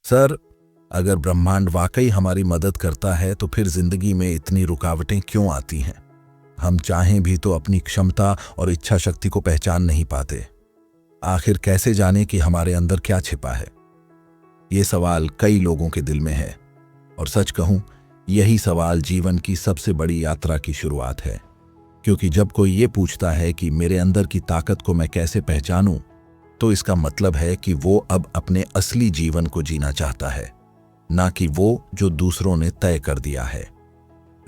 Sir, अगर ब्रह्मांड वाकई हमारी मदद करता है तो फिर जिंदगी में इतनी रुकावटें क्यों आती हैं? हम चाहें भी तो अपनी क्षमता और इच्छा शक्ति को पहचान नहीं पाते। आखिर कैसे जाने कि हमारे अंदर क्या छिपा है? ये सवाल कई लोगों के दिल में है, और सच कहूं, यही सवाल जीवन की सबसे बड़ी यात्रा की शुरुआत है। क्योंकि जब कोई ये पूछता है कि मेरे अंदर की ताकत को मैं कैसे पहचानूं, तो इसका मतलब है कि वो अब अपने असली जीवन को जीना चाहता है, ना कि वो जो दूसरों ने तय कर दिया है।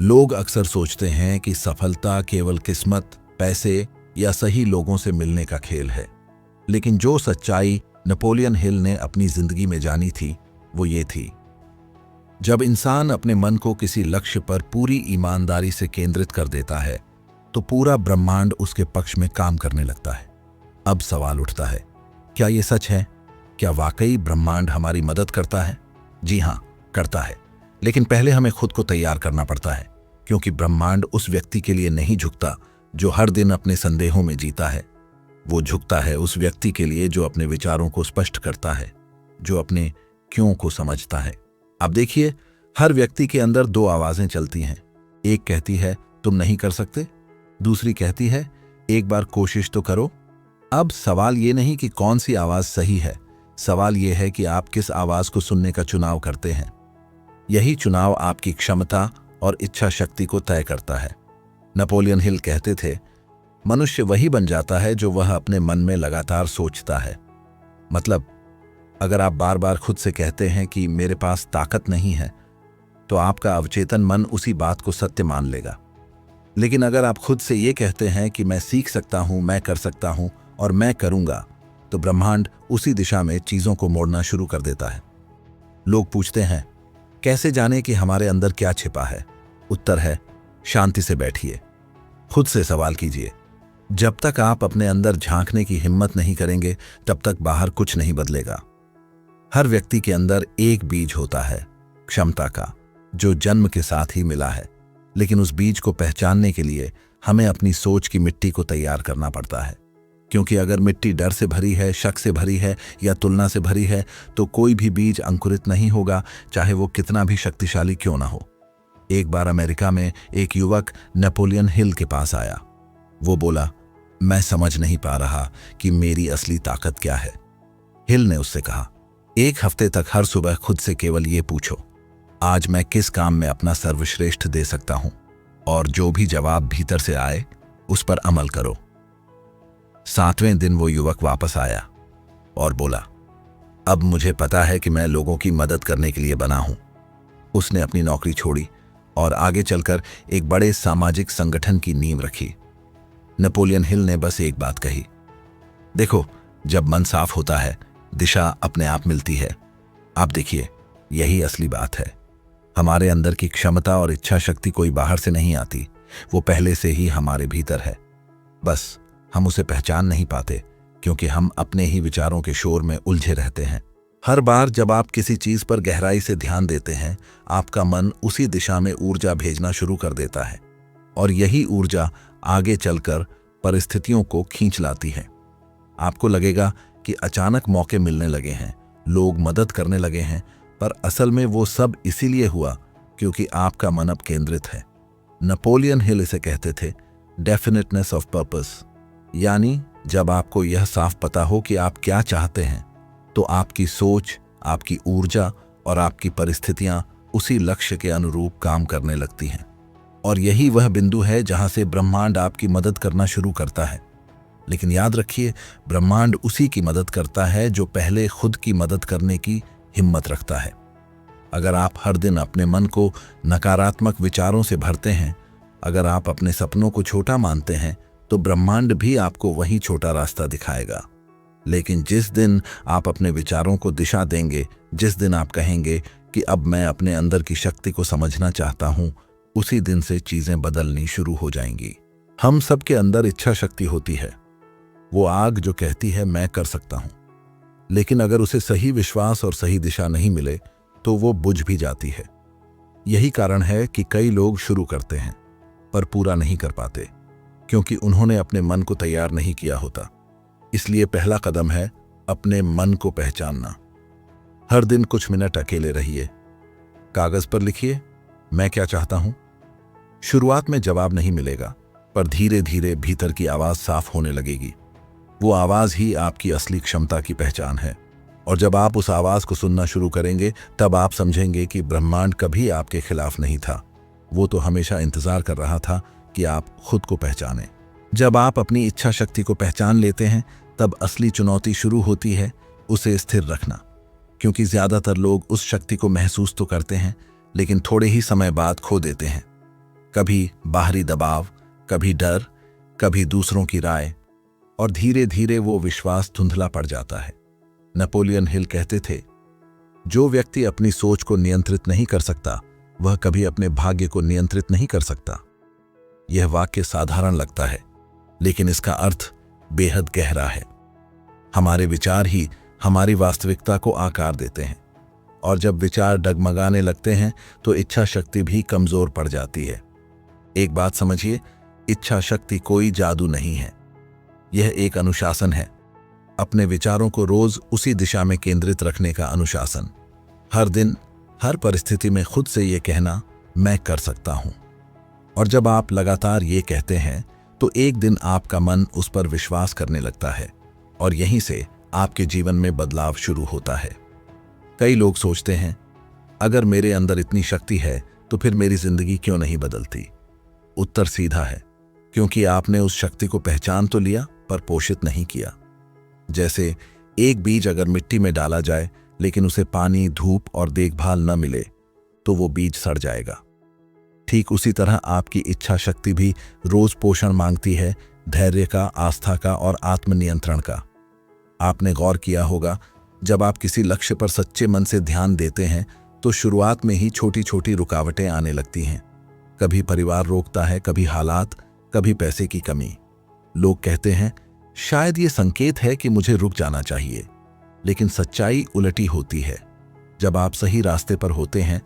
लोग अक्सर सोचते हैं कि सफलता केवल किस्मत, पैसे या सही लोगों से मिलने का खेल है। लेकिन जो सच्चाई नेपोलियन हिल ने अपनी जिंदगी में जानी थी, वो ये थी। जब इंसान अपने मन को किसी लक्ष्य पर पूरी ईमानदारी से केंद्रित कर देता है, तो पूरा ब्रह्मांड उसके पक्ष में काम करने लगता है। अब सवाल उठता है, क्या ये सच है? क्या वाकई ब्रह्मांड हमारी मदद करता है? जी हाँ, करता है। लेकिन पहले हमें खुद को तैयार करना पड़ता है, क्योंकि ब्रह्मांड उस व्यक्ति के लिए नहीं झुकता जो हर दिन अपने संदेहों में जीता है। वो झुकता है उस व्यक्ति के लिए जो अपने विचारों को स्पष्ट करता है, जो अपने क्यों को समझता है। अब देखिए, हर व्यक्ति के अंदर दो आवाजें चलती हैं। एक कहती है तुम नहीं कर सकते, दूसरी कहती है एक बार कोशिश तो करो। अब सवाल ये नहीं कि कौन सी आवाज सही है, सवाल ये है कि आप किस आवाज को सुनने का चुनाव करते हैं। यही चुनाव आपकी क्षमता और इच्छा शक्ति को तय करता है। नेपोलियन हिल कहते थे, मनुष्य वही बन जाता है जो वह अपने मन में लगातार सोचता है। मतलब, अगर आप बार बार खुद से कहते हैं कि मेरे पास ताकत नहीं है, तो आपका अवचेतन मन उसी बात को सत्य मान लेगा। लेकिन अगर आप खुद से ये कहते हैं कि मैं सीख सकता हूं, मैं कर सकता हूं और मैं करूंगा, तो ब्रह्मांड उसी दिशा में चीजों को मोड़ना शुरू कर देता है। लोग पूछते हैं, कैसे जाने कि हमारे अंदर क्या छिपा है? उत्तर है, शांति से बैठिए, खुद से सवाल कीजिए। जब तक आप अपने अंदर झांकने की हिम्मत नहीं करेंगे, तब तक बाहर कुछ नहीं बदलेगा। हर व्यक्ति के अंदर एक बीज होता है, क्षमता का, जो जन्म के साथ ही मिला है। लेकिन उस बीज को पहचानने के लिए हमें अपनी सोच की मिट्टी को तैयार करना पड़ता है। क्योंकि अगर मिट्टी डर से भरी है, शक से भरी है या तुलना से भरी है, तो कोई भी बीज अंकुरित नहीं होगा, चाहे वो कितना भी शक्तिशाली क्यों ना हो। एक बार अमेरिका में एक युवक नेपोलियन हिल के पास आया। वो बोला, मैं समझ नहीं पा रहा कि मेरी असली ताकत क्या है। हिल ने उससे कहा, एक हफ्ते तक हर सुबह खुद से केवल ये पूछो, आज मैं किस काम में अपना सर्वश्रेष्ठ दे सकता हूं, और जो भी जवाब भीतर से आए उस पर अमल करो। 7वें दिन वो युवक वापस आया और बोला, अब मुझे पता है कि मैं लोगों की मदद करने के लिए बना हूं। उसने अपनी नौकरी छोड़ी और आगे चलकर एक बड़े सामाजिक संगठन की नींव रखी। नेपोलियन हिल ने बस एक बात कही, देखो, जब मन साफ होता है, दिशा अपने आप मिलती है। आप देखिए, यही असली बात है। हमारे अंदर की क्षमता और इच्छा शक्ति कोई बाहर से नहीं आती, वो पहले से ही हमारे भीतर है। बस हम उसे पहचान नहीं पाते, क्योंकि हम अपने ही विचारों के शोर में उलझे रहते हैं। हर बार जब आप किसी चीज पर गहराई से ध्यान देते हैं, आपका मन उसी दिशा में ऊर्जा भेजना शुरू कर देता है, और यही ऊर्जा आगे चलकर परिस्थितियों को खींच लाती है। आपको लगेगा कि अचानक मौके मिलने लगे हैं, लोग मदद करने लगे हैं, पर असल में वो सब इसीलिए हुआ क्योंकि आपका मन अब केंद्रित है। नेपोलियन हिल इसे कहते थे डेफिनेटनेस ऑफ पर्पस, यानी जब आपको यह साफ पता हो कि आप क्या चाहते हैं, तो आपकी सोच, आपकी ऊर्जा और आपकी परिस्थितियां उसी लक्ष्य के अनुरूप काम करने लगती हैं। और यही वह बिंदु है जहां से ब्रह्मांड आपकी मदद करना शुरू करता है। लेकिन याद रखिए, ब्रह्मांड उसी की मदद करता है जो पहले खुद की मदद करने की हिम्मत रखता है। अगर आप हर दिन अपने मन को नकारात्मक विचारों से भरते हैं, अगर आप अपने सपनों को छोटा मानते हैं, तो ब्रह्मांड भी आपको वही छोटा रास्ता दिखाएगा। लेकिन जिस दिन आप अपने विचारों को दिशा देंगे, जिस दिन आप कहेंगे कि अब मैं अपने अंदर की शक्ति को समझना चाहता हूं, उसी दिन से चीजें बदलनी शुरू हो जाएंगी। हम सबके अंदर इच्छा शक्ति होती है, वो आग जो कहती है मैं कर सकता हूं। लेकिन अगर उसे सही विश्वास और सही दिशा नहीं मिले, तो वो बुझ भी जाती है। यही कारण है कि कई लोग शुरू करते हैं पर पूरा नहीं कर पाते, क्योंकि उन्होंने अपने मन को तैयार नहीं किया होता। इसलिए पहला कदम है अपने मन को पहचानना। हर दिन कुछ मिनट अकेले रहिए। कागज पर लिखिए, मैं क्या चाहता हूं। शुरुआत में जवाब नहीं मिलेगा, पर धीरे धीरे भीतर की आवाज साफ होने लगेगी। वो आवाज ही आपकी असली क्षमता की पहचान है। और जब आप उस आवाज को सुनना शुरू करेंगे, तब आप समझेंगे कि ब्रह्मांड कभी आपके खिलाफ नहीं था। वो तो हमेशा इंतजार कर रहा था कि आप खुद को पहचानें। जब आप अपनी इच्छा शक्ति को पहचान लेते हैं, तब असली चुनौती शुरू होती है उसे स्थिर रखना। क्योंकि ज्यादातर लोग उस शक्ति को महसूस तो करते हैं, लेकिन थोड़े ही समय बाद खो देते हैं। कभी बाहरी दबाव, कभी डर, कभी दूसरों की राय, और धीरे धीरे वो विश्वास धुंधला पड़ जाता है। नेपोलियन हिल कहते थे, जो व्यक्ति अपनी सोच को नियंत्रित नहीं कर सकता, वह कभी अपने भाग्य को नियंत्रित नहीं कर सकता। यह वाक्य साधारण लगता है, लेकिन इसका अर्थ बेहद गहरा है। हमारे विचार ही हमारी वास्तविकता को आकार देते हैं, और जब विचार डगमगाने लगते हैं तो इच्छा शक्ति भी कमजोर पड़ जाती है। एक बात समझिए, इच्छा शक्ति कोई जादू नहीं है, यह एक अनुशासन है। अपने विचारों को रोज उसी दिशा में केंद्रित रखने का अनुशासन। हर दिन, हर परिस्थिति में खुद से ये कहना, मैं कर सकता हूं। और जब आप लगातार ये कहते हैं, तो एक दिन आपका मन उस पर विश्वास करने लगता है, और यहीं से आपके जीवन में बदलाव शुरू होता है। कई लोग सोचते हैं, अगर मेरे अंदर इतनी शक्ति है तो फिर मेरी जिंदगी क्यों नहीं बदलती। उत्तर सीधा है, क्योंकि आपने उस शक्ति को पहचान तो लिया, पर पोषित नहीं किया। जैसे एक बीज अगर मिट्टी में डाला जाए, लेकिन उसे पानी, धूप और देखभाल न मिले, तो वो बीज सड़ जाएगा। ठीक उसी तरह आपकी इच्छा शक्ति भी रोज पोषण मांगती है, धैर्य का, आस्था का और आत्मनियंत्रण का। आपने गौर किया होगा, जब आप किसी लक्ष्य पर सच्चे मन से ध्यान देते हैं, तो शुरुआत में ही छोटी छोटी रुकावटें आने लगती हैं। कभी परिवार रोकता है, कभी हालात, कभी पैसे की कमी। लोग कहते हैं, शायद ये संकेत है कि मुझे रुक जाना चाहिए, लेकिन सच्चाई उलटी होती है। जब आप सही रास्ते पर होते हैं,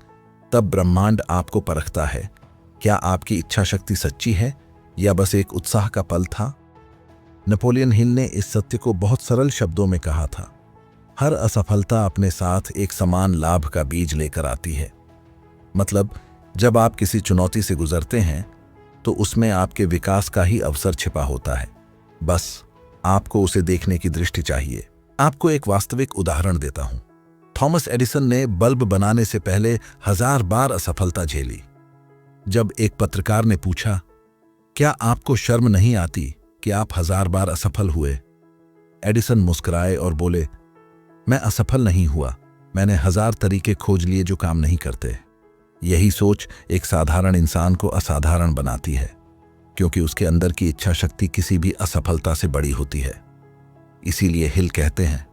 तब ब्रह्मांड आपको परखता है, क्या आपकी इच्छा शक्ति सच्ची है या बस एक उत्साह का पल था। नेपोलियन हिल ने इस सत्य को बहुत सरल शब्दों में कहा था, हर असफलता अपने साथ एक समान लाभ का बीज लेकर आती है। मतलब, जब आप किसी चुनौती से गुजरते हैं, तो उसमें आपके विकास का ही अवसर छिपा होता है। बस आपको उसे देखने की दृष्टि चाहिए। आपको एक वास्तविक उदाहरण देता हूं। थॉमस एडिसन ने बल्ब बनाने से पहले 1000 बार असफलता झेली। जब एक पत्रकार ने पूछा, क्या आपको शर्म नहीं आती कि आप 1000 बार असफल हुए, एडिसन मुस्कुराए और बोले, मैं असफल नहीं हुआ, मैंने 1000 तरीके खोज लिए जो काम नहीं करते। यही सोच एक साधारण इंसान को असाधारण बनाती है, क्योंकि उसके अंदर की इच्छा शक्ति किसी भी असफलता से बड़ी होती है। इसीलिए हिल कहते हैं,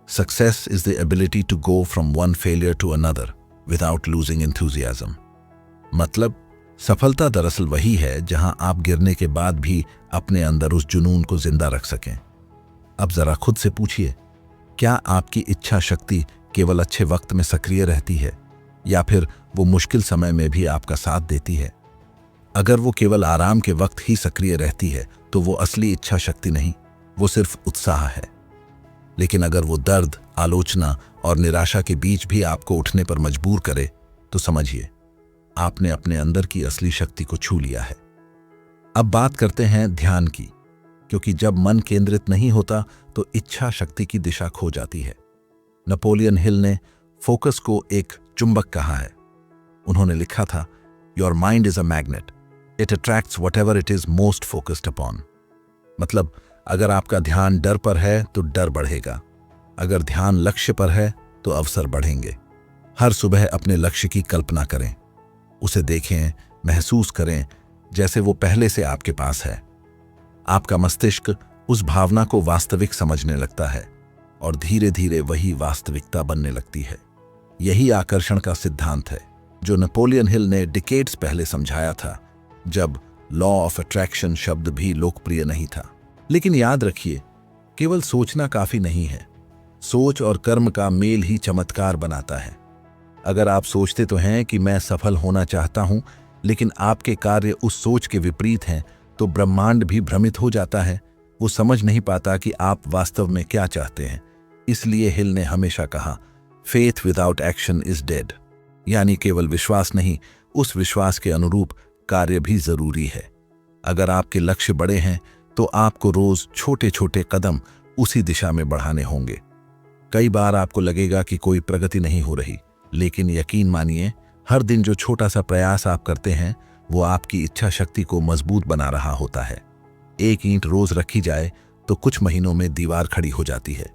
success is the ability to go from one failure to another without losing enthusiasm. मतलब, सफलता दरअसल वही है जहां आप गिरने के बाद भी अपने अंदर उस जुनून को जिंदा रख सकें। अब जरा खुद से पूछिए, क्या आपकी इच्छा शक्ति केवल अच्छे वक्त में सक्रिय रहती है, या फिर वो मुश्किल समय में भी आपका साथ देती है? अगर वो केवल आराम के वक्त ही सक्रिय रहती है, तो वो असली इच्छा शक्ति नहीं, वो सिर्फ उत्साह है। लेकिन अगर वो दर्द, आलोचना और निराशा के बीच भी आपको उठने पर मजबूर करे, तो समझिए आपने अपने अंदर की असली शक्ति को छू लिया है। अब बात करते हैं ध्यान की, क्योंकि जब मन केंद्रित नहीं होता तो इच्छा शक्ति की दिशा खो जाती है। नेपोलियन हिल ने फोकस को एक चुंबक कहा है। उन्होंने लिखा था, your mind is a magnet, it attracts what ever it is most focused upon. मतलब, अगर आपका ध्यान डर पर है तो डर बढ़ेगा, अगर ध्यान लक्ष्य पर है तो अवसर बढ़ेंगे। हर सुबह अपने लक्ष्य की कल्पना करें, उसे देखें, महसूस करें जैसे वो पहले से आपके पास है। आपका मस्तिष्क उस भावना को वास्तविक समझने लगता है, और धीरे धीरे वही वास्तविकता बनने लगती है। यही आकर्षण का सिद्धांत है, जो नेपोलियन हिल ने डिकेड्स पहले समझाया था, जब लॉ ऑफ अट्रैक्शन शब्द भी लोकप्रिय नहीं था। लेकिन याद रखिए, केवल सोचना काफी नहीं है, सोच और कर्म का मेल ही चमत्कार बनाता है। अगर आप सोचते तो हैं कि मैं सफल होना चाहता हूं, लेकिन आपके कार्य उस सोच के विपरीत हैं, तो ब्रह्मांड भी भ्रमित हो जाता है। वो समझ नहीं पाता कि आप वास्तव में क्या चाहते हैं। इसलिए हिल ने हमेशा कहा, faith without action is dead, यानी केवल विश्वास नहीं, उस विश्वास के अनुरूप कार्य भी जरूरी है। अगर आपके लक्ष्य बड़े हैं तो आपको रोज छोटे छोटे कदम उसी दिशा में बढ़ाने होंगे। कई बार आपको लगेगा कि कोई प्रगति नहीं हो रही, लेकिन यकीन मानिए, हर दिन जो छोटा सा प्रयास आप करते हैं वो आपकी इच्छा शक्ति को मजबूत बना रहा होता है। एक ईंट रोज रखी जाए तो कुछ महीनों में दीवार खड़ी हो जाती है,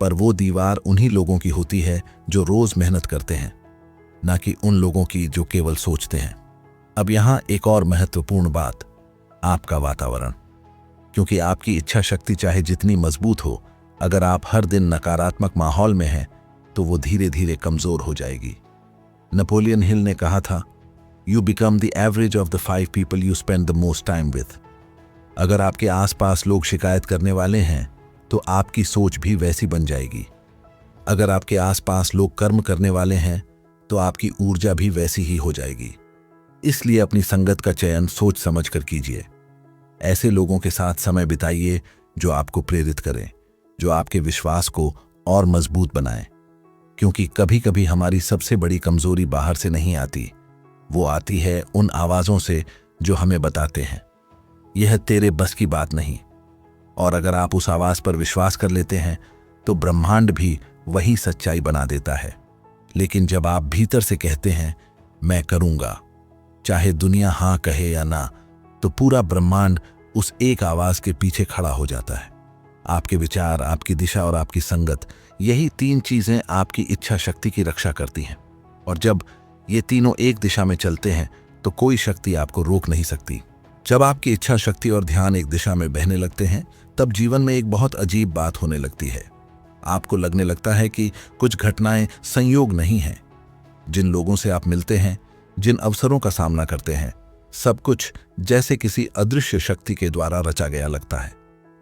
पर वो दीवार उन्हीं लोगों की होती है जो रोज मेहनत करते हैं, ना कि उन लोगों की जो केवल सोचते हैं। अब यहाँ एक और महत्वपूर्ण बात, आपका वातावरण। क्योंकि आपकी इच्छा शक्ति चाहे जितनी मजबूत हो, अगर आप हर दिन नकारात्मक माहौल में हैं तो वो धीरे धीरे कमजोर हो जाएगी। नेपोलियन हिल ने कहा था, you become the average of the 5 people you spend the most time with. अगर आपके आसपास लोग शिकायत करने वाले हैं तो आपकी सोच भी वैसी बन जाएगी। अगर आपके आसपास लोग कर्म करने वाले हैं तो आपकी ऊर्जा भी वैसी ही हो जाएगी। इसलिए अपनी संगत का चयन सोच समझ कर कीजिए। ऐसे लोगों के साथ समय बिताइए जो आपको प्रेरित करें, जो आपके विश्वास को और मजबूत बनाएं। क्योंकि कभी कभी हमारी सबसे बड़ी कमजोरी बाहर से नहीं आती, वो आती है उन आवाजों से जो हमें बताते हैं यह तेरे बस की बात नहीं। और अगर आप उस आवाज पर विश्वास कर लेते हैं तो ब्रह्मांड भी वही सच्चाई बना देता है। लेकिन जब आप भीतर से कहते हैं मैं करूंगा, चाहे दुनिया हां कहे या ना, तो पूरा ब्रह्मांड उस एक आवाज के पीछे खड़ा हो जाता है। आपके विचार, आपकी दिशा और आपकी संगत, यही 3 चीजें आपकी इच्छा शक्ति की रक्षा करती हैं। और जब ये तीनों एक दिशा में चलते हैं तो कोई शक्ति आपको रोक नहीं सकती। जब आपकी इच्छा शक्ति और ध्यान एक दिशा में बहने लगते हैं तब जीवन में एक बहुत अजीब बात होने लगती है। आपको लगने लगता है कि कुछ घटनाएं संयोग नहीं हैं। जिन लोगों से आप मिलते हैं, जिन अवसरों का सामना करते हैं, सब कुछ जैसे किसी अदृश्य शक्ति के द्वारा रचा गया लगता है।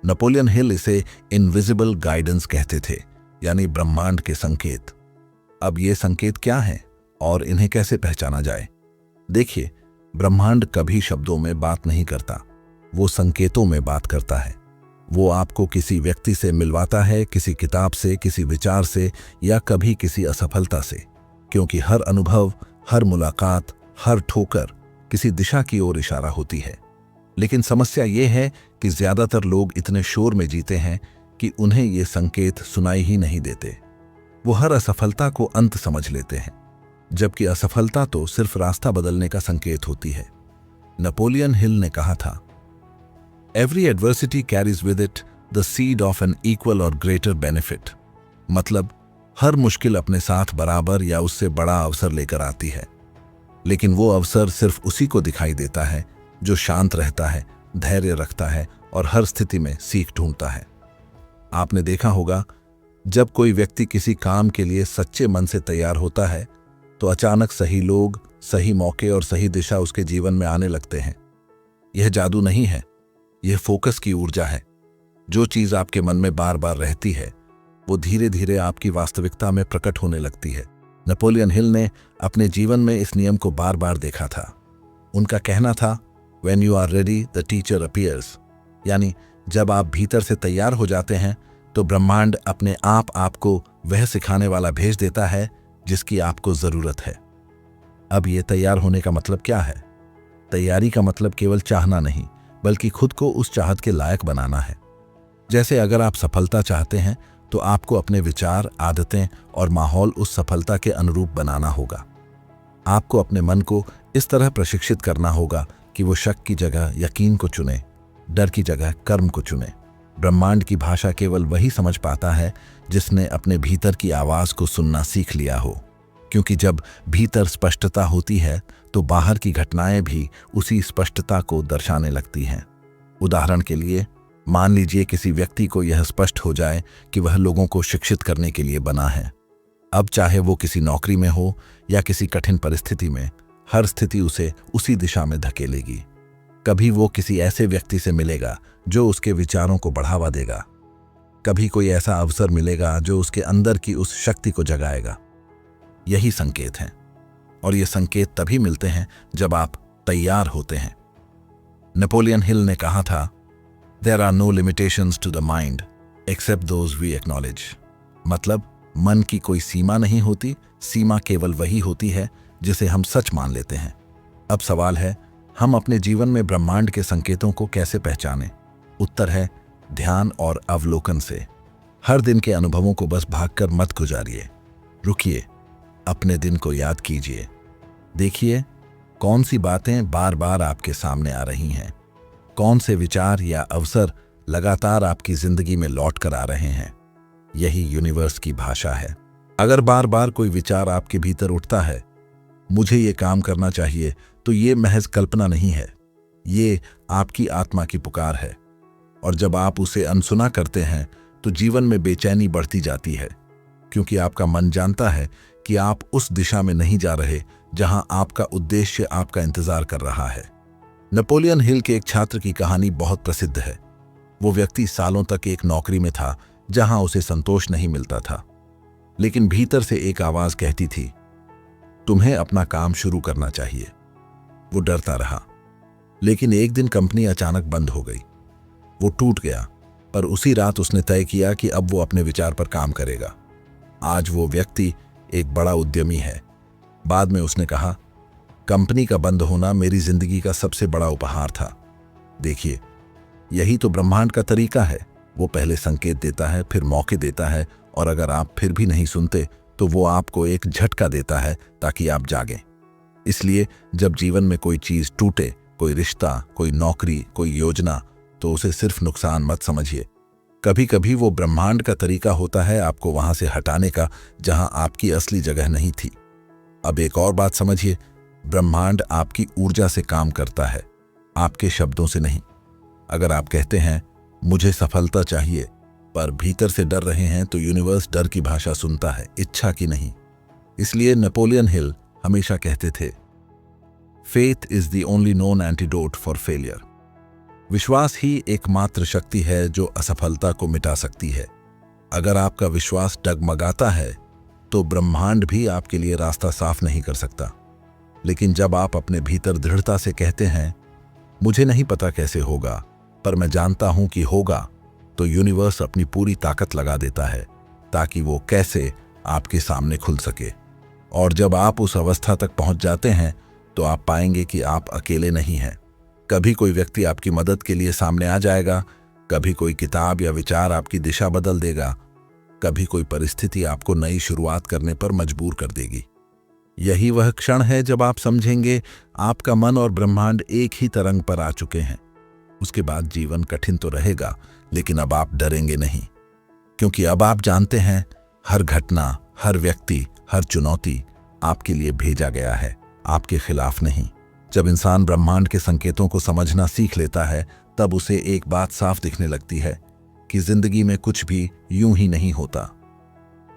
नेपोलियन हिल इसे इनविजिबल गाइडेंस कहते थे, यानी ब्रह्मांड के संकेत। अब ये संकेत क्या हैं और इन्हें कैसे पहचाना जाए? देखिए, ब्रह्मांड कभी शब्दों में बात नहीं करता, वो संकेतों में बात करता है। वो आपको किसी व्यक्ति से मिलवाता है, किसी किताब से, किसी विचार से, या कभी किसी असफलता से। क्योंकि हर अनुभव, हर मुलाकात, हर ठोकर किसी दिशा की ओर इशारा होती है। लेकिन समस्या ये है कि ज्यादातर लोग इतने शोर में जीते हैं कि उन्हें ये संकेत सुनाई ही नहीं देते। वो हर असफलता को अंत समझ लेते हैं, जबकि असफलता तो सिर्फ रास्ता बदलने का संकेत होती है। नेपोलियन हिल ने कहा था, every adversity carries with it the seed of an equal or greater benefit. मतलब हर मुश्किल अपने साथ बराबर या उससे बड़ा अवसर लेकर आती है। लेकिन वो अवसर सिर्फ उसी को दिखाई देता है जो शांत रहता है, धैर्य रखता है और हर स्थिति में सीख ढूंढता है। आपने देखा होगा, जब कोई व्यक्ति किसी काम के लिए सच्चे मन से तैयार होता है तो अचानक सही लोग, सही मौके और सही दिशा उसके जीवन में आने लगते हैं। यह जादू नहीं है, यह फोकस की ऊर्जा है। जो चीज आपके मन में बार बार रहती है वो धीरे धीरे आपकी वास्तविकता में प्रकट होने लगती है। नेपोलियन हिल ने अपने जीवन में इस नियम को बार बार देखा था। उनका कहना था, When you are ready, the teacher appears। यानी जब आप भीतर से तैयार हो जाते हैं तो ब्रह्मांड अपने आप आपको वह सिखाने वाला भेज देता है जिसकी आपको जरूरत है। अब ये तैयार होने का मतलब क्या है? तैयारी का मतलब केवल चाहना नहीं, बल्कि खुद को उस चाहत के लायक बनाना है। जैसे अगर आप सफलता चाहते हैं तो आपको अपने विचार, आदतें और माहौल उस सफलता के अनुरूप बनाना होगा। आपको अपने मन को इस तरह प्रशिक्षित करना होगा कि वो शक की जगह यकीन को चुने, डर की जगह कर्म को चुने। ब्रह्मांड की भाषा केवल वही समझ पाता है जिसने अपने भीतर की आवाज को सुनना सीख लिया हो। क्योंकि जब भीतर स्पष्टता होती है तो बाहर की घटनाएं भी उसी स्पष्टता को दर्शाने लगती हैं। उदाहरण के लिए, मान लीजिए किसी व्यक्ति को यह स्पष्ट हो जाए कि वह लोगों को शिक्षित करने के लिए बना है। अब चाहे वो किसी नौकरी में हो या किसी कठिन परिस्थिति में, हर स्थिति उसे उसी दिशा में धकेलेगी। कभी वो किसी ऐसे व्यक्ति से मिलेगा जो उसके विचारों को बढ़ावा देगा, कभी कोई ऐसा अवसर मिलेगा जो उसके अंदर की उस शक्ति को जगाएगा। यही संकेत हैं, और ये संकेत तभी मिलते हैं जब आप तैयार होते हैं। नेपोलियन हिल ने कहा था, There are no limitations to the mind except those we acknowledge। मतलब मन की कोई सीमा नहीं होती, सीमा केवल वही होती है जिसे हम सच मान लेते हैं। अब सवाल है, हम अपने जीवन में ब्रह्मांड के संकेतों को कैसे पहचानें? उत्तर है ध्यान और अवलोकन से। हर दिन के अनुभवों को बस भागकर मत गुजारिए, रुकिए, अपने दिन को याद कीजिए। देखिए कौन सी बातें बार बार आपके सामने आ रही हैं, कौन से विचार या अवसर लगातार आपकी जिंदगी में लौट कर आ रहे हैं। यही यूनिवर्स की भाषा है। अगर बार बार कोई विचार आपके भीतर उठता है, मुझे ये काम करना चाहिए, तो ये महज कल्पना नहीं है, ये आपकी आत्मा की पुकार है। और जब आप उसे अनसुना करते हैं तो जीवन में बेचैनी बढ़ती जाती है, क्योंकि आपका मन जानता है कि आप उस दिशा में नहीं जा रहे जहां आपका उद्देश्य आपका इंतजार कर रहा है। नेपोलियन हिल के एक छात्र की कहानी बहुत प्रसिद्ध है। वो व्यक्ति सालों तक एक नौकरी में था जहां उसे संतोष नहीं मिलता था, लेकिन भीतर से एक आवाज कहती थी, तुम्हें अपना काम शुरू करना चाहिए। वो डरता रहा, लेकिन एक दिन कंपनी अचानक बंद हो गई। वो टूट गया, पर उसी रात उसने तय किया कि अब वो अपने विचार पर काम करेगा। आज वो व्यक्ति एक बड़ा उद्यमी है। बाद में उसने कहा, कंपनी का बंद होना मेरी जिंदगी का सबसे बड़ा उपहार था। देखिए, यही तो ब्रह्मांड का तरीका है। वो पहले संकेत देता है, फिर मौके देता है, और अगर आप फिर भी नहीं सुनते तो वो आपको एक झटका देता है ताकि आप जागें। इसलिए जब जीवन में कोई चीज टूटे, कोई रिश्ता, कोई नौकरी, कोई योजना, तो उसे सिर्फ नुकसान मत समझिए। कभी कभी वो ब्रह्मांड का तरीका होता है आपको वहां से हटाने का जहां आपकी असली जगह नहीं थी। अब एक और बात समझिए, ब्रह्मांड आपकी ऊर्जा से काम करता है, आपके शब्दों से नहीं। अगर आप कहते हैं मुझे सफलता चाहिए, पर भीतर से डर रहे हैं, तो यूनिवर्स डर की भाषा सुनता है, इच्छा की नहीं। इसलिए नेपोलियन हिल हमेशा कहते थे, faith is the only known antidote for failure. विश्वास ही एकमात्र शक्ति है जो असफलता को मिटा सकती है। अगर आपका विश्वास डगमगाता है तो ब्रह्मांड भी आपके लिए रास्ता साफ नहीं कर सकता। लेकिन जब आप अपने भीतर दृढ़ता से कहते हैं, मुझे नहीं पता कैसे होगा, पर मैं जानता हूं कि होगा, तो यूनिवर्स अपनी पूरी ताकत लगा देता है ताकि वो कैसे आपके सामने खुल सके। और जब आप उस अवस्था तक पहुंच जाते हैं तो आप पाएंगे कि आप अकेले नहीं हैं। कभी कोई व्यक्ति आपकी मदद के लिए सामने आ जाएगा, कभी कोई किताब या विचार आपकी दिशा बदल देगा, कभी कोई परिस्थिति आपको नई शुरुआत करने पर मजबूर कर देगी। यही वह क्षण है जब आप समझेंगे आपका मन और ब्रह्मांड एक ही तरंग पर आ चुके हैं। उसके बाद जीवन कठिन तो रहेगा, लेकिन अब आप डरेंगे नहीं, क्योंकि अब आप जानते हैं हर घटना, हर व्यक्ति, हर चुनौती आपके लिए भेजा गया है, आपके खिलाफ नहीं। जब इंसान ब्रह्मांड के संकेतों को समझना सीख लेता है, तब उसे एक बात साफ दिखने लगती है कि जिंदगी में कुछ भी यूं ही नहीं होता।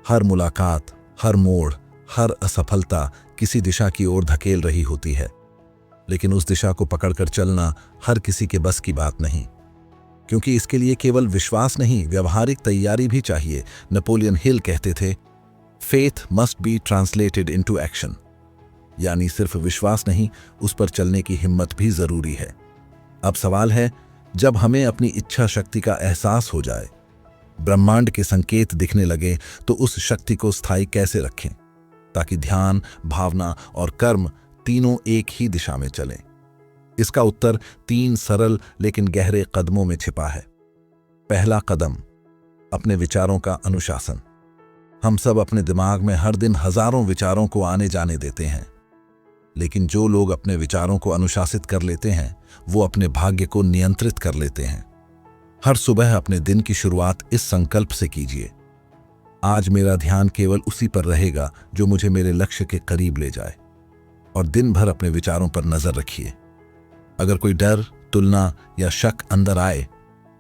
हर मुलाकात, हर मोड़, हर असफलता किसी दिशा की ओर धकेल रही होती है, लेकिन उस दिशा को पकड़कर चलना हर किसी के बस की बात नहीं, क्योंकि इसके लिए केवल विश्वास नहीं, व्यवहारिक तैयारी भी चाहिए। नेपोलियन हिल कहते थे, faith must be translated into action, यानी सिर्फ विश्वास नहीं, उस पर चलने की हिम्मत भी जरूरी है। अब सवाल है, जब हमें अपनी इच्छा शक्ति का एहसास हो जाए, ब्रह्मांड के संकेत दिखने लगे, तो उस शक्ति को स्थायी कैसे रखें ताकि ध्यान, भावना और कर्म तीनों एक ही दिशा में चलें? इसका उत्तर 3 सरल लेकिन गहरे कदमों में छिपा है। पहला कदम, अपने विचारों का अनुशासन। हम सब अपने दिमाग में हर दिन हजारों विचारों को आने जाने देते हैं, लेकिन जो लोग अपने विचारों को अनुशासित कर लेते हैं, वो अपने भाग्य को नियंत्रित कर लेते हैं। हर सुबह अपने दिन की शुरुआत इस संकल्प से कीजिए, आज मेरा ध्यान केवल उसी पर रहेगा जो मुझे मेरे लक्ष्य के करीब ले जाए। और दिन भर अपने विचारों पर नजर रखिए। अगर कोई डर, तुलना या शक अंदर आए,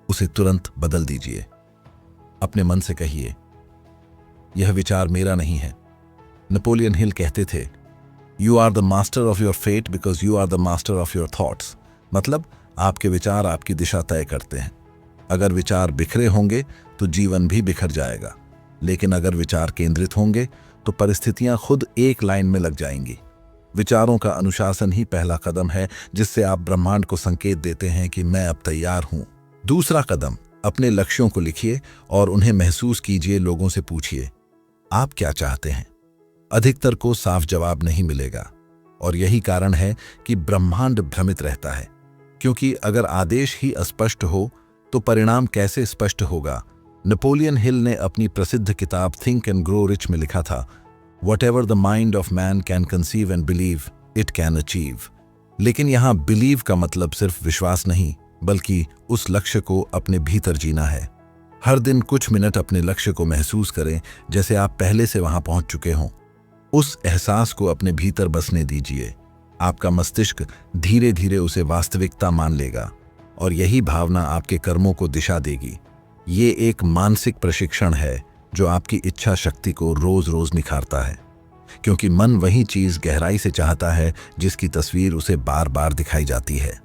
उसे तुरंत बदल दीजिए। अपने मन से कहिए, यह विचार मेरा नहीं है। नेपोलियन हिल कहते थे, you are the master of your fate because you are the master of your thoughts. मतलब आपके विचार आपकी दिशा तय करते हैं। अगर विचार बिखरे होंगे तो जीवन भी बिखर जाएगा, लेकिन अगर विचार केंद्रित होंगे तो परिस्थितियां खुद एक लाइन में लग जाएंगी। विचारों का अनुशासन ही पहला कदम है जिससे आप ब्रह्मांड को संकेत देते हैं कि मैं अब तैयार हूं। दूसरा कदम, अपने लक्ष्यों को लिखिए और उन्हें महसूस कीजिए। लोगों से पूछिए, आप क्या चाहते हैं? अधिकतर को साफ जवाब नहीं मिलेगा, और यही कारण है कि ब्रह्मांड भ्रमित रहता है, क्योंकि अगर आदेश ही अस्पष्ट हो तो परिणाम कैसे स्पष्ट होगा? नेपोलियन हिल ने अपनी प्रसिद्ध किताब थिंक एंड ग्रो रिच में लिखा था, whatever the mind of man can conceive and believe it can achieve. लेकिन यहाँ बिलीव का मतलब सिर्फ विश्वास नहीं, बल्कि उस लक्ष्य को अपने भीतर जीना है। हर दिन कुछ मिनट अपने लक्ष्य को महसूस करें जैसे आप पहले से वहां पहुंच चुके हों। उस एहसास को अपने भीतर बसने दीजिए। आपका मस्तिष्क धीरे धीरे उसे वास्तविकता मान लेगा, और यही भावना आपके कर्मों को दिशा देगी। ये एक मानसिक प्रशिक्षण है जो आपकी इच्छा शक्ति को रोज रोज निखारता है, क्योंकि मन वही चीज गहराई से चाहता है जिसकी तस्वीर उसे बार बार दिखाई जाती है।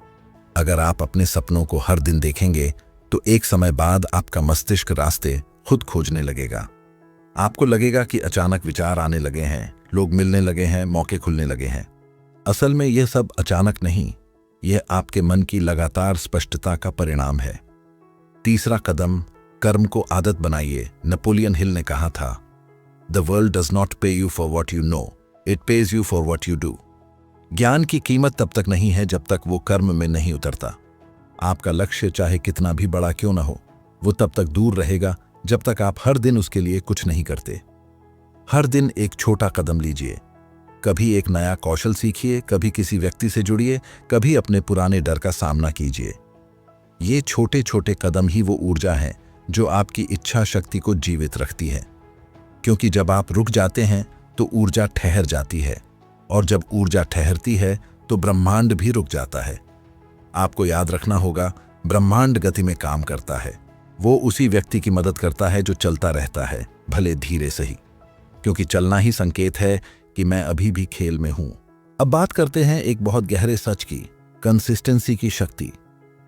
अगर आप अपने सपनों को हर दिन देखेंगे तो एक समय बाद आपका मस्तिष्क रास्ते खुद खोजने लगेगा। आपको लगेगा कि अचानक विचार आने लगे हैं, लोग मिलने लगे हैं, मौके खुलने लगे हैं। असल में यह सब अचानक नहीं, यह आपके मन की लगातार स्पष्टता का परिणाम है। तीसरा कदम, कर्म को आदत बनाइए। नेपोलियन हिल ने कहा था, द वर्ल्ड डज नॉट पे you for what you know, it pays you for what you do. ज्ञान की कीमत तब तक नहीं है जब तक वो कर्म में नहीं उतरता। आपका लक्ष्य चाहे कितना भी बड़ा क्यों ना हो, वो तब तक दूर रहेगा जब तक आप हर दिन उसके लिए कुछ नहीं करते। हर दिन एक छोटा कदम लीजिए। कभी एक नया कौशल सीखिए, कभी किसी व्यक्ति से जुड़िए, कभी अपने पुराने डर का सामना कीजिए। ये छोटे छोटे कदम ही वो ऊर्जा है जो आपकी इच्छा शक्ति को जीवित रखती है, क्योंकि जब आप रुक जाते हैं तो ऊर्जा ठहर जाती है, और जब ऊर्जा ठहरती है तो ब्रह्मांड भी रुक जाता है। आपको याद रखना होगा, ब्रह्मांड गति में काम करता है। वो उसी व्यक्ति की मदद करता है जो चलता रहता है, भले धीरे सही, क्योंकि चलना ही संकेत है कि मैं अभी भी खेल में हूं। अब बात करते हैं एक बहुत गहरे सच की, कंसिस्टेंसी की शक्ति।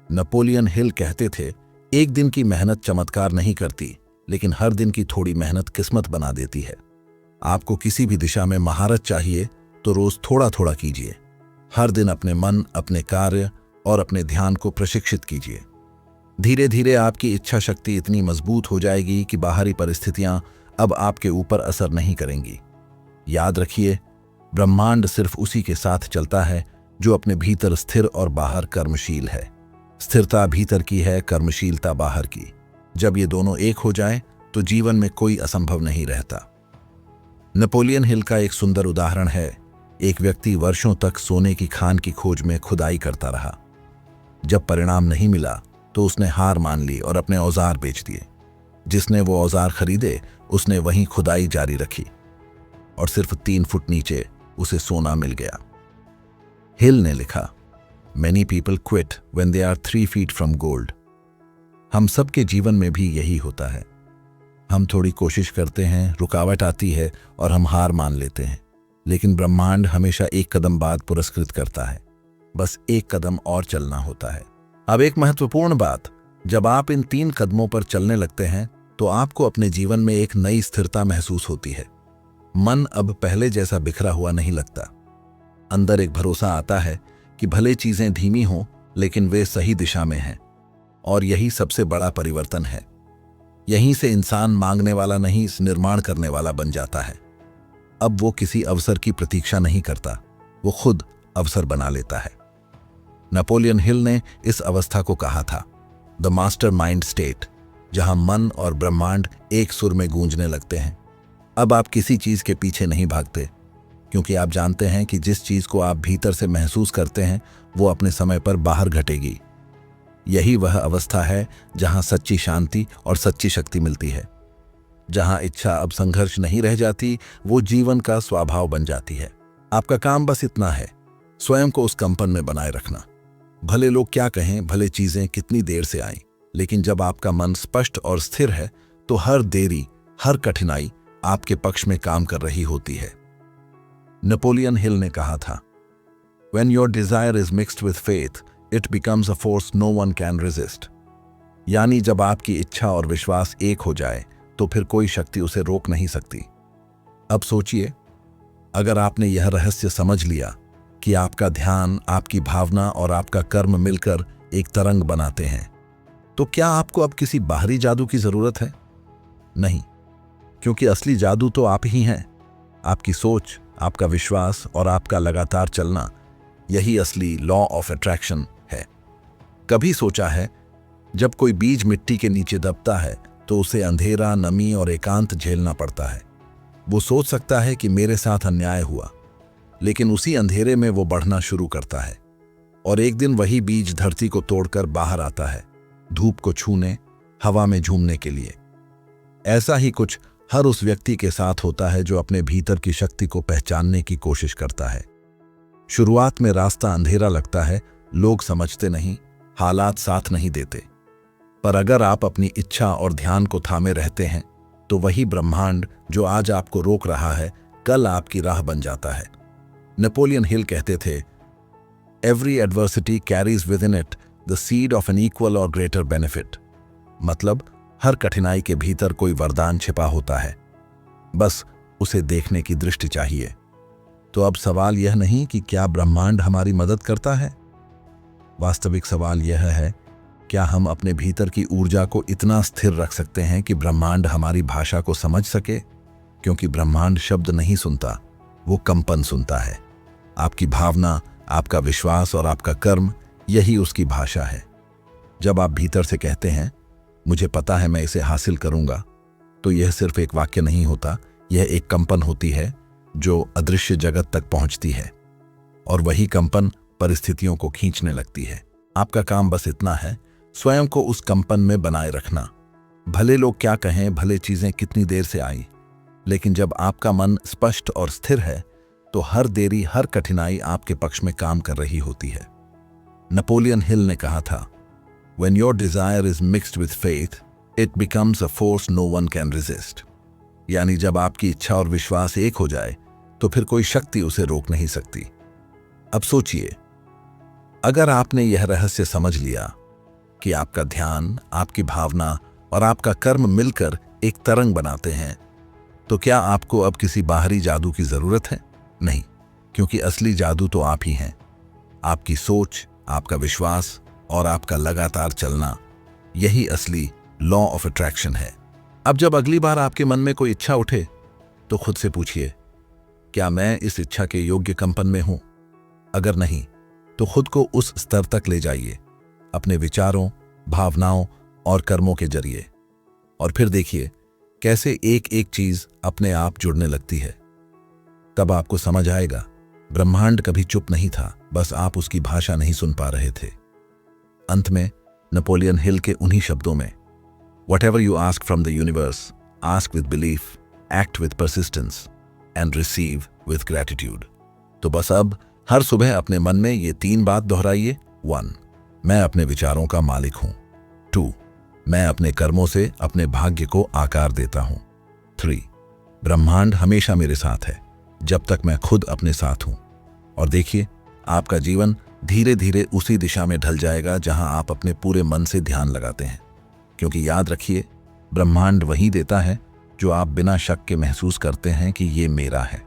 नेपोलियन हिल कहते थे, एक दिन की मेहनत चमत्कार नहीं करती, लेकिन हर दिन की थोड़ी मेहनत किस्मत बना देती है। आपको किसी भी दिशा में महारत चाहिए तो रोज थोड़ा थोड़ा कीजिए। हर दिन अपने मन, अपने कार्य और अपने ध्यान को प्रशिक्षित कीजिए। धीरे धीरे आपकी इच्छा शक्ति इतनी मजबूत हो जाएगी कि बाहरी परिस्थितियां अब आपके ऊपर असर नहीं करेंगी। याद रखिए, ब्रह्मांड सिर्फ उसी के साथ चलता है जो अपने भीतर स्थिर और बाहर कर्मशील है। स्थिरता भीतर की है, कर्मशीलता बाहर की। जब ये दोनों एक हो जाएं, तो जीवन में कोई असंभव नहीं रहता। नेपोलियन हिल का एक सुंदर उदाहरण है। एक व्यक्ति वर्षों तक सोने की खान की खोज में खुदाई करता रहा। जब परिणाम नहीं मिला तो उसने हार मान ली और अपने औजार बेच दिए। जिसने वो औजार खरीदे उसने वहीं खुदाई जारी रखी, और सिर्फ 3 फुट नीचे उसे सोना मिल गया। हिल ने लिखा, Many people quit when they are 3 feet from gold. हम सबके जीवन में भी यही होता है। हम थोड़ी कोशिश करते हैं, रुकावट आती है और हम हार मान लेते हैं, लेकिन ब्रह्मांड हमेशा एक कदम बाद पुरस्कृत करता है। बस एक कदम और चलना होता है। अब एक महत्वपूर्ण बात, जब आप इन 3 कदमों पर चलने लगते हैं तो आपको अपने जीवन में एक नई स्थिरता महसूस होती है। मन अब पहले जैसा बिखरा हुआ नहीं लगता। अंदर एक भरोसा आता है कि भले चीजें धीमी हों, लेकिन वे सही दिशा में हैं, और यही सबसे बड़ा परिवर्तन है। यहीं से इंसान मांगने वाला नहीं, निर्माण करने वाला बन जाता है। अब वो किसी अवसर की प्रतीक्षा नहीं करता, वो खुद अवसर बना लेता है। नेपोलियन हिल ने इस अवस्था को कहा था, द मास्टर माइंड स्टेट, जहां मन और ब्रह्मांड एक सुर में गूंजने लगते हैं। अब आप किसी चीज के पीछे नहीं भागते, क्योंकि आप जानते हैं कि जिस चीज को आप भीतर से महसूस करते हैं वो अपने समय पर बाहर घटेगी। यही वह अवस्था है जहां सच्ची शांति और सच्ची शक्ति मिलती है। जहां इच्छा अब संघर्ष नहीं रह जाती, वो जीवन का स्वभाव बन जाती है। आपका काम बस इतना है, स्वयं को उस कंपन में बनाए रखना। भले लोग क्या कहें, भले चीजें कितनी देर से आएं, लेकिन जब आपका मन स्पष्ट और स्थिर है तो हर देरी, हर कठिनाई आपके पक्ष में काम कर रही होती है। नेपोलियन हिल ने कहा था, When your desire is mixed with faith, it becomes a force no one can resist. यानी जब आपकी इच्छा और विश्वास एक हो जाए तो फिर कोई शक्ति उसे रोक नहीं सकती। अब सोचिए, अगर आपने यह रहस्य समझ लिया कि आपका ध्यान, आपकी भावना और आपका कर्म मिलकर एक तरंग बनाते हैं, तो क्या आपको अब किसी बाहरी जादू की जरूरत है? नहीं। क्योंकि असली जादू तो आप ही हैं। आपकी सोच, आपका विश्वास और आपका लगातार चलना, यही असली लॉ ऑफ अट्रैक्शन है। कभी सोचा है, जब कोई बीज मिट्टी के नीचे दबता है तो उसे अंधेरा, नमी और एकांत झेलना पड़ता है। वो सोच सकता है कि मेरे साथ अन्याय हुआ, लेकिन उसी अंधेरे में वो बढ़ना शुरू करता है और एक दिन वही बीज धरती को तोड़कर बाहर आता है, धूप को छूने, हवा में झूमने के लिए। ऐसा ही कुछ हर उस व्यक्ति के साथ होता है जो अपने भीतर की शक्ति को पहचानने की कोशिश करता है। शुरुआत में रास्ता अंधेरा लगता है, लोग समझते नहीं, हालात साथ नहीं देते, पर अगर आप अपनी इच्छा और ध्यान को थामे रहते हैं तो वही ब्रह्मांड जो आज आपको रोक रहा है, कल आपकी राह बन जाता है। नेपोलियन हिल कहते थे, every adversity carries with in it the seed of an equal or greater benefit. मतलब हर कठिनाई के भीतर कोई वरदान छिपा होता है, बस उसे देखने की दृष्टि चाहिए। तो अब सवाल यह नहीं कि क्या ब्रह्मांड हमारी मदद करता है, वास्तविक सवाल यह है, क्या हम अपने भीतर की ऊर्जा को इतना स्थिर रख सकते हैं कि ब्रह्मांड हमारी भाषा को समझ सके? क्योंकि ब्रह्मांड शब्द नहीं सुनता, वो कंपन सुनता है। आपकी भावना, आपका विश्वास और आपका कर्म, यही उसकी भाषा है। जब आप भीतर से कहते हैं, मुझे पता है मैं इसे हासिल करूंगा, तो यह सिर्फ एक वाक्य नहीं होता, यह एक कंपन होती है जो अदृश्य जगत तक पहुंचती है, और वही कंपन परिस्थितियों को खींचने लगती है। आपका काम बस इतना है, स्वयं को उस कंपन में बनाए रखना। भले लोग क्या कहें, भले चीजें कितनी देर से आई, लेकिन जब आपका मन स्पष्ट और स्थिर है तो हर देरी, हर कठिनाई आपके पक्ष में काम कर रही होती है। नेपोलियन हिल ने कहा था, When your desire is mixed with faith, it becomes a force no one can resist. यानी जब आपकी इच्छा और विश्वास एक हो जाए तो फिर कोई शक्ति उसे रोक नहीं सकती। अब सोचिए, अगर आपने यह रहस्य समझ लिया कि आपका ध्यान, आपकी भावना और आपका कर्म मिलकर एक तरंग बनाते हैं, तो क्या आपको अब किसी बाहरी जादू की जरूरत है? नहीं, क्योंकि असली जादू तो आप ही हैं। आपकी सोच, आपका विश्वास और आपका लगातार चलना, यही असली लॉ ऑफ अट्रैक्शन है। अब जब अगली बार आपके मन में कोई इच्छा उठे तो खुद से पूछिए, क्या मैं इस इच्छा के योग्य कंपन में हूं? अगर नहीं, तो खुद को उस स्तर तक ले जाइए, अपने विचारों, भावनाओं और कर्मों के जरिए, और फिर देखिए कैसे एक एक चीज अपने आप जुड़ने लगती है। तब आपको समझ आएगा, ब्रह्मांड कभी चुप नहीं था, बस आप उसकी भाषा नहीं सुन पा रहे थे। अंत में नेपोलियन हिल के उन्हीं शब्दों में, Whatever you ask from the universe, ask with belief, act with persistence, and receive with gratitude. तो बस अब हर सुबह अपने मन में ये 3 बात दोहराइए। 1. मैं अपने विचारों का मालिक हूं। 2. मैं अपने कर्मों से अपने भाग्य को आकार देता हूं। 3. ब्रह्मांड हमेशा मेरे साथ है, जब तक मैं खुद अपने साथ हूं। और देखिए, आपका जीवन धीरे धीरे उसी दिशा में ढल जाएगा जहां आप अपने पूरे मन से ध्यान लगाते हैं। क्योंकि याद रखिए, ब्रह्मांड वही देता है जो आप बिना शक के महसूस करते हैं कि ये मेरा है।